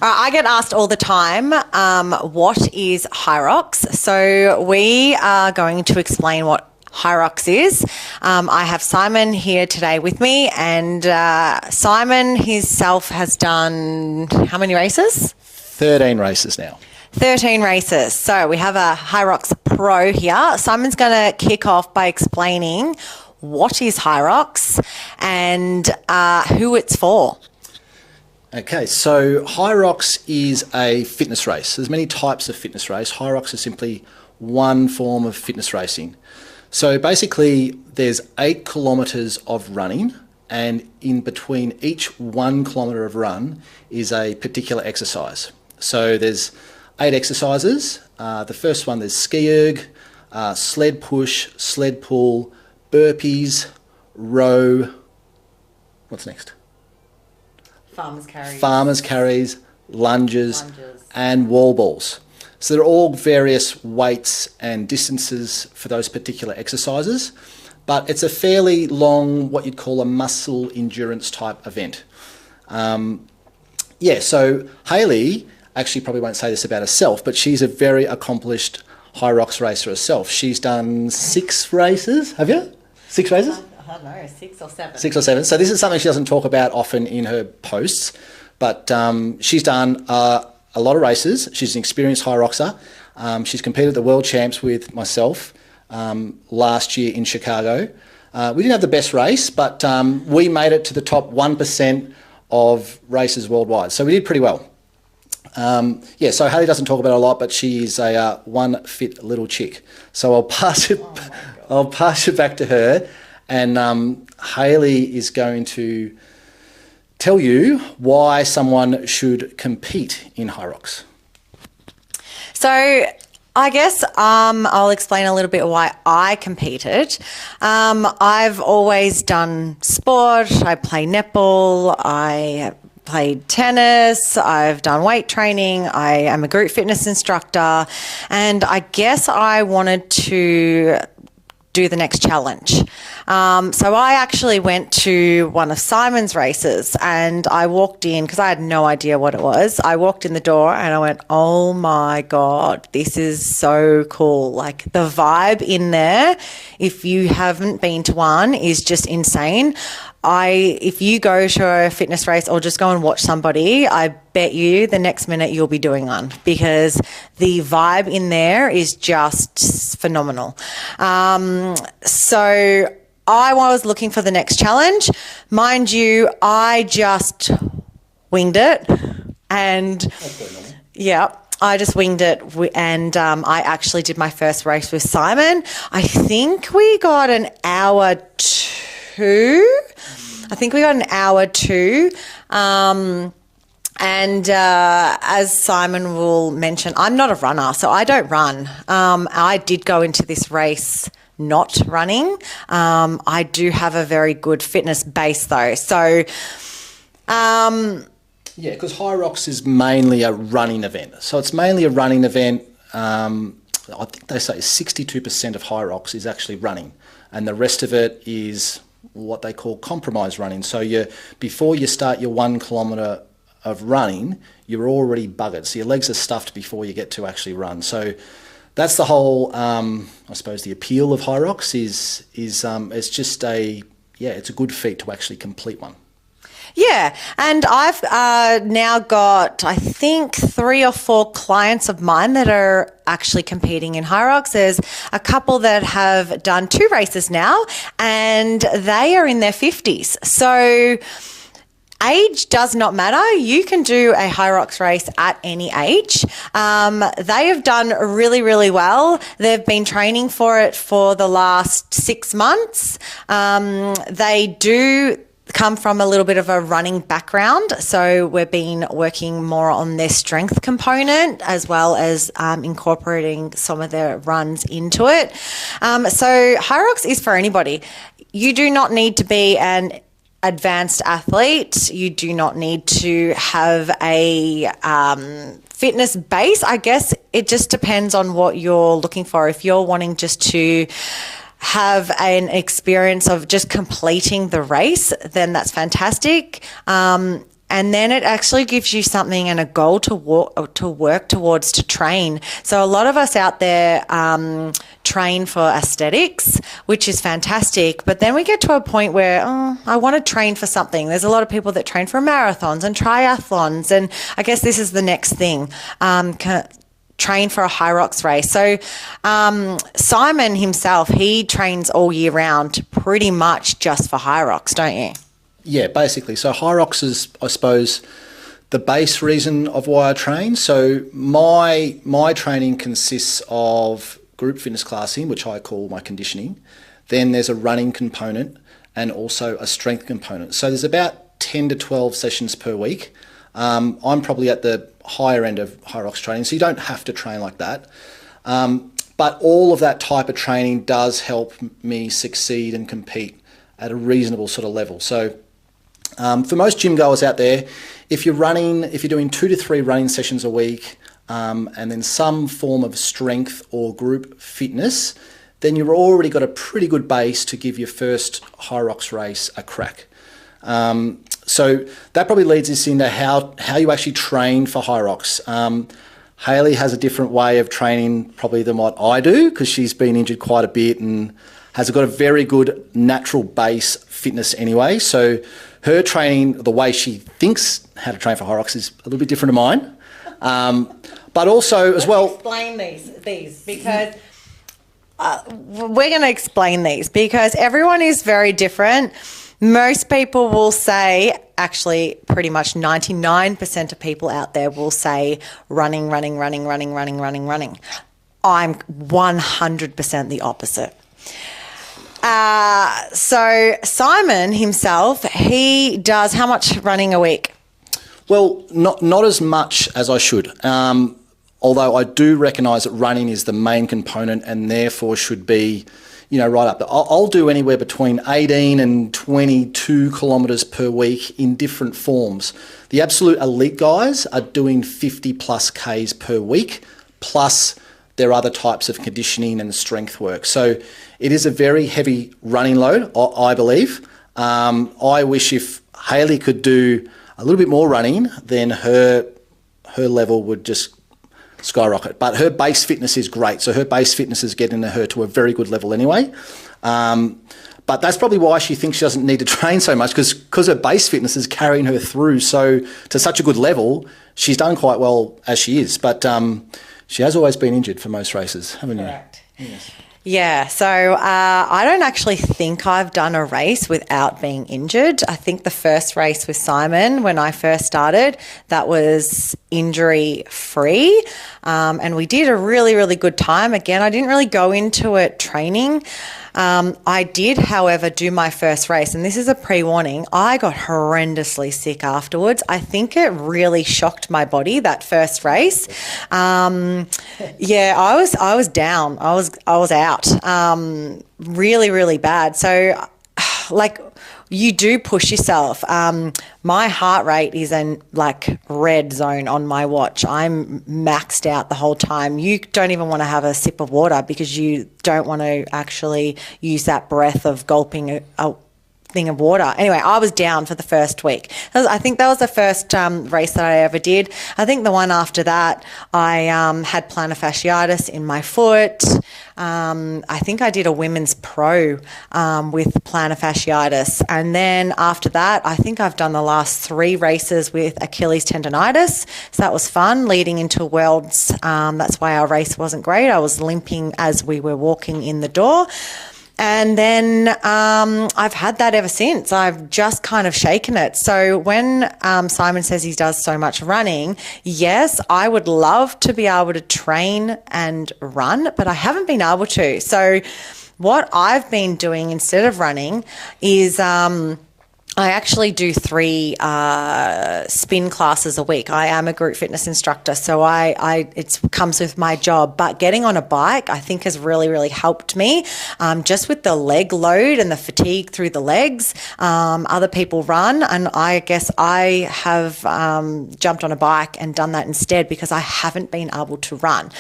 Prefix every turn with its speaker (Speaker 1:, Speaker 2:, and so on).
Speaker 1: I get asked all the time, what is Hyrox? So we are going to explain what Hyrox is. I have Simon here today with me, and Simon himself has done how many races?
Speaker 2: 13 races now.
Speaker 1: 13 races. So we have a Hyrox Pro here. Simon's going to kick off by explaining what is Hyrox and who it's for.
Speaker 2: Okay, so Hyrox is a fitness race. There's many types of fitness race. Hyrox is simply one form of fitness racing. So basically there's 8 kilometres of running, and in between each 1 kilometre of run is a particular exercise. So there's 8 exercises. The first one, there's ski erg, sled push, sled pull, burpees, row. What's next? Farmers carries, lunges, and wall balls. So they're all various weights and distances for those particular exercises, but it's a fairly long, what you'd call a muscle endurance type event. So Hayley actually probably won't say this about herself, but she's a very accomplished Hyrox racer herself. She's done 6 races. Have you? 6 races?
Speaker 1: I don't know, 6 or 7.
Speaker 2: 6 or 7. So this is something she doesn't talk about often in her posts, but she's done a lot of races. She's an experienced Hyroxer. She's competed at the World Champs with myself last year in Chicago. We didn't have the best race, but we made it to the top 1% of races worldwide. So we did pretty well. So Hayley doesn't talk about it a lot, but she's a one fit little chick. So I'll pass it back to her. And Hayley is going to tell you why someone should compete in Hyrox.
Speaker 1: So I guess I'll explain a little bit why I competed. I've always done sport. I play netball. I played tennis. I've done weight training. I am a group fitness instructor. And I guess I wanted to do the next challenge. So I actually went to one of Simon's races, and I walked in because I had no idea what it was. I walked in the door and I went, oh my God, this is so cool. Like the vibe in there, if you haven't been to one, is just insane. If you go to a fitness race or just go and watch somebody, I bet you the next minute you'll be doing one, because the vibe in there is just phenomenal. So I was looking for the next challenge. Mind you, I just winged it, and I just winged it, and I actually did my first race with Simon. I think we got an hour 2. And as Simon will mention, I'm not a runner, so I don't run. I did go into this race not running. I do have a very good fitness base though. So,
Speaker 2: because Hyrox is mainly a running event. So it's mainly a running event. I think they say 62% of Hyrox is actually running, and the rest of it is what they call compromise running. So before you start your 1 kilometre of running, you're already buggered. So your legs are stuffed before you get to actually run. So that's the whole, I suppose, the appeal of Hyrox is it's just it's a good feat to actually complete one.
Speaker 1: Yeah, and I've now got, I think, 3 or 4 clients of mine that are actually competing in Hyrox. There's a couple that have done 2 races now, and they are in their 50s. So age does not matter. You can do a Hyrox race at any age. They have done really, really well. They've been training for it for the last 6 months. They do come from a little bit of a running background, so we've been working more on their strength component as well as incorporating some of their runs into it. So Hyrox is for anybody. You do not need to be an advanced athlete. You do not need to have a fitness base. I guess it just depends on what you're looking for. If you're wanting just to have an experience of just completing the race, then that's fantastic. and then it actually gives you something and a goal to work towards, to train. So a lot of us out there train for aesthetics, which is fantastic. But then we get to a point where, I want to train for something. There's a lot of people that train for marathons and triathlons. And I guess this is the next thing. Train for a Hyrox race. So Simon himself, he trains all year round pretty much just for Hyrox, don't you?
Speaker 2: Yeah, basically. So Hyrox is, I suppose, the base reason of why I train. So my training consists of group fitness classing, which I call my conditioning. Then there's a running component and also a strength component. So there's about 10 to 12 sessions per week. I'm probably at the higher end of Hyrox training, so you don't have to train like that. But all of that type of training does help me succeed and compete at a reasonable sort of level. So for most gym goers out there, if you're doing 2 to 3 running sessions a week, and then some form of strength or group fitness, then you've already got a pretty good base to give your first Hyrox race a crack. So that probably leads us into how you actually train for Hyrox. Hayley has a different way of training probably than what I do, because she's been injured quite a bit and has got a very good natural base fitness anyway. So her training, the way she thinks how to train for Hyrox, is a little bit different to mine. But also as well...
Speaker 1: Explain these because... we're going to explain these because everyone is very different. Most people will say, actually pretty much 99% of people out there will say running. I'm 100% the opposite. So Simon himself, he does how much running a week?
Speaker 2: Well, not as much as I should. Although I do recognise that running is the main component and therefore should be, right up there. I'll do anywhere between 18 and 22 kilometres per week in different forms. The absolute elite guys are doing 50 plus Ks per week, plus there are other types of conditioning and strength work. So it is a very heavy running load, I believe. I wish if Hayley could do a little bit more running, then her level would just skyrocket. But her base fitness is great. So her base fitness is getting her to a very good level anyway. But that's probably why she thinks she doesn't need to train so much, because her base fitness is carrying her through to such a good level. She's done quite well as she is. But she has always been injured for most races, haven't you?
Speaker 1: Correct. Yes. Yeah, so I don't actually think I've done a race without being injured. I think the first race with Simon, when I first started, that was injury-free, and we did a really, really good time. Again, I didn't really go into it training. I did, however, do my first race, and this is a pre-warning. I got horrendously sick afterwards. I think it really shocked my body, that first race. Yeah, I was down. I was out. Really, really bad. So, you do push yourself. My heart rate is in red zone on my watch. I'm maxed out the whole time. You don't even want to have a sip of water because you don't want to actually use that breath of gulping a thing of water. Anyway, I was down for the first week. I think that was the first race that I ever did. I think the one after that, I had plantar fasciitis in my foot. I think I did a women's pro with plantar fasciitis. And then after that, I think I've done the last 3 races with Achilles tendonitis. So that was fun leading into Worlds. That's why our race wasn't great. I was limping as we were walking in the door. And then I've had that ever since. I've just kind of shaken it. So when Simon says he does so much running, yes, I would love to be able to train and run, but I haven't been able to. So what I've been doing instead of running is I actually do 3 spin classes a week. I am a group fitness instructor, so it comes with my job. But getting on a bike, I think, has really, really helped me, just with the leg load and the fatigue through the legs. Other people run, and I guess I have jumped on a bike and done that instead because I haven't been able to run.